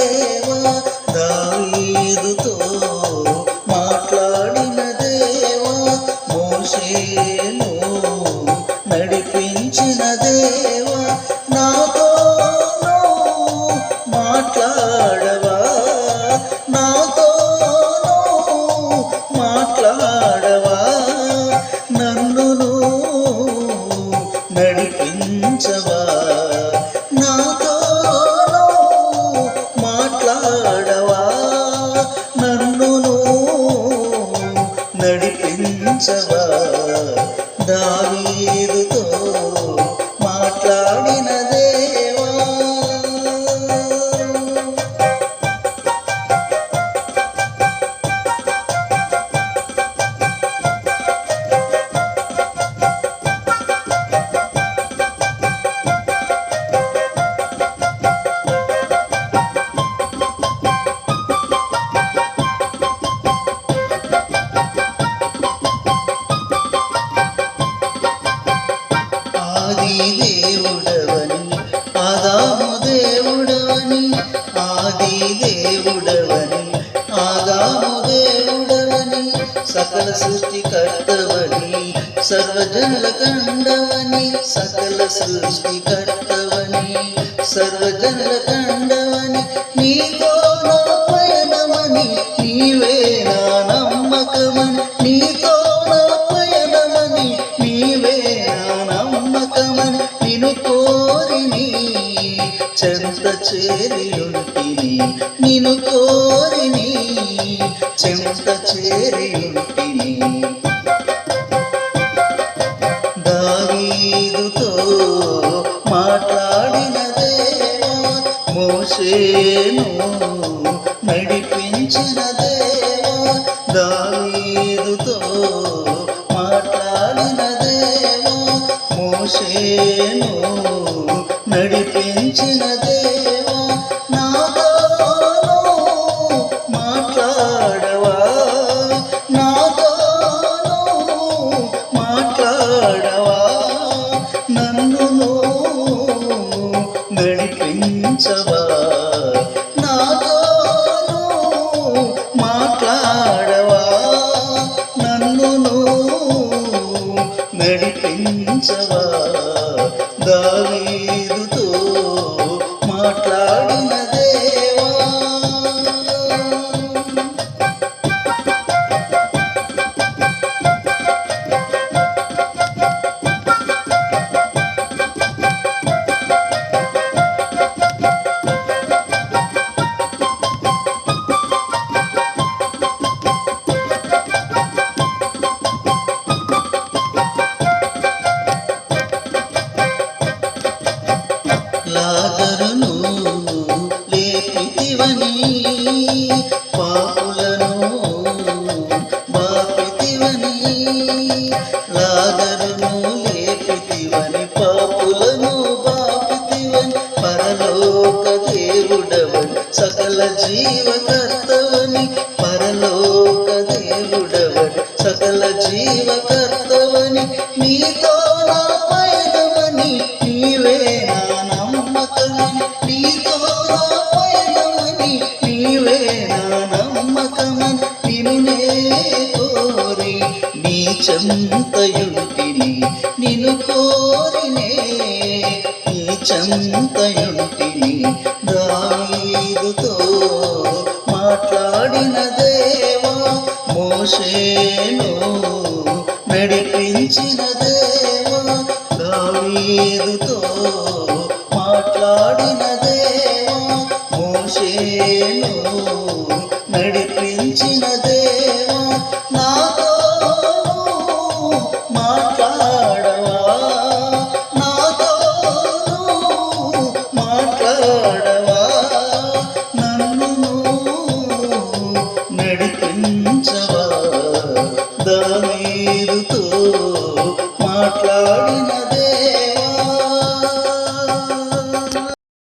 దేవా, దావీదుతో మాట్లాడిన దేవా, మోషేను నడిపించిన దేవా, నాతో మాట్లాడవా, నాతో మాట్లాడవా, నన్నును నడిపించవా, నాతో మాట్లాడవా, నన్నును నడిపించవా, దావీదుతో మాట్లాడిన దేవా. ఆది దేవుడవని, ఆదాము దేవుడవని, ఆది దేవుడవని, ఆదాము దేవుడవని, సకల సృష్టికర్తవని, సర్వజనుల కండవని, సకల సృష్టికర్తవని, సర్వజనుల కండవని, నీతో నా పయనమని, నీవే నా నమ్మకమని, నీతో నా పయనమని, నీవే నా నమ్మకమని, నిన్ను కోరిని చెంత చేరియుంటిని, నిన్ను కోరిని చెంత చేరియుంటిని. దావీదుతో మాట్లాడిన దేవా, మోషేను నడిపించిన దేవా, దావీదుతో మాట్లాడిన దేవా, మోషేను నడిపించిన దేవా, నాతో మాట్లాడవా, నాతో మాట్లాడవా, నన్నును నడిపించవా, నాతో మాట్లాడవా, నన్నును నడిపించవా, దావీదుతో మాట్లాడిన దేవా. లాజరును లేపితివని, పాపులను బాపితివని, లాజరును లేపితివని, పాపులను బాపితివని, పరలోక దేవుడవని, సకల జీవకర్తవని, పరలోక దేవుడవని, సకల జీవకర్తవని, నీతో నా పయనమని, నీవే నా నమ్మకమని, నీతో నా పయనమని, నీవే నా నమ్మకమని, నిన్నే కోరి నీ చెంతయుంటిని, నిన్ను కోరినే నీ చెంతయుంటిని. దావీదుతో మాట్లాడిన దేవా, మోషేను నడిపించిన దేవా, దావీదుతో మాట్లాడిన దేవా, మోషేను నడిపించిన దేవా, నాతో మాట్లాడవా, నాతో మాట్లాడవా,